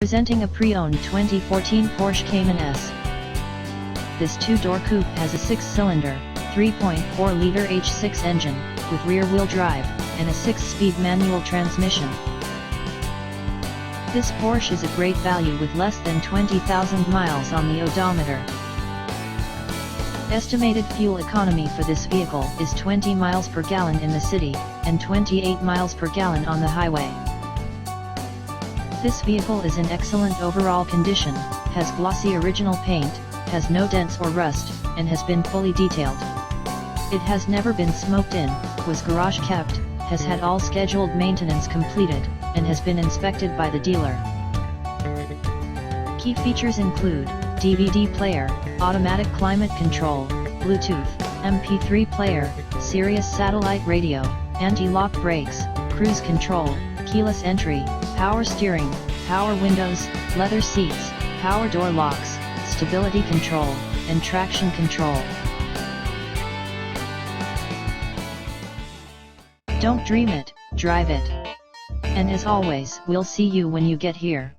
Presenting a pre-owned 2014 Porsche Cayman S. This two-door coupe has a 6-cylinder, 3.4-liter H6 engine, with rear-wheel drive, and a 6-speed manual transmission. This Porsche is a great value with less than 20,000 miles on the odometer. Estimated fuel economy for this vehicle is 20 miles per gallon in the city, and 28 miles per gallon on the highway. This vehicle is in excellent overall condition, has glossy original paint, has no dents or rust, and has been fully detailed. It has never been smoked in, was garage kept, has had all scheduled maintenance completed, and has been inspected by the dealer. Key features include DVD player, automatic climate control, Bluetooth, MP3 player, Sirius satellite radio, anti-lock brakes, cruise control, keyless entry, power steering, power windows, leather seats, power door locks, stability control, and traction control. Don't dream it, drive it. And as always, we'll see you when you get here.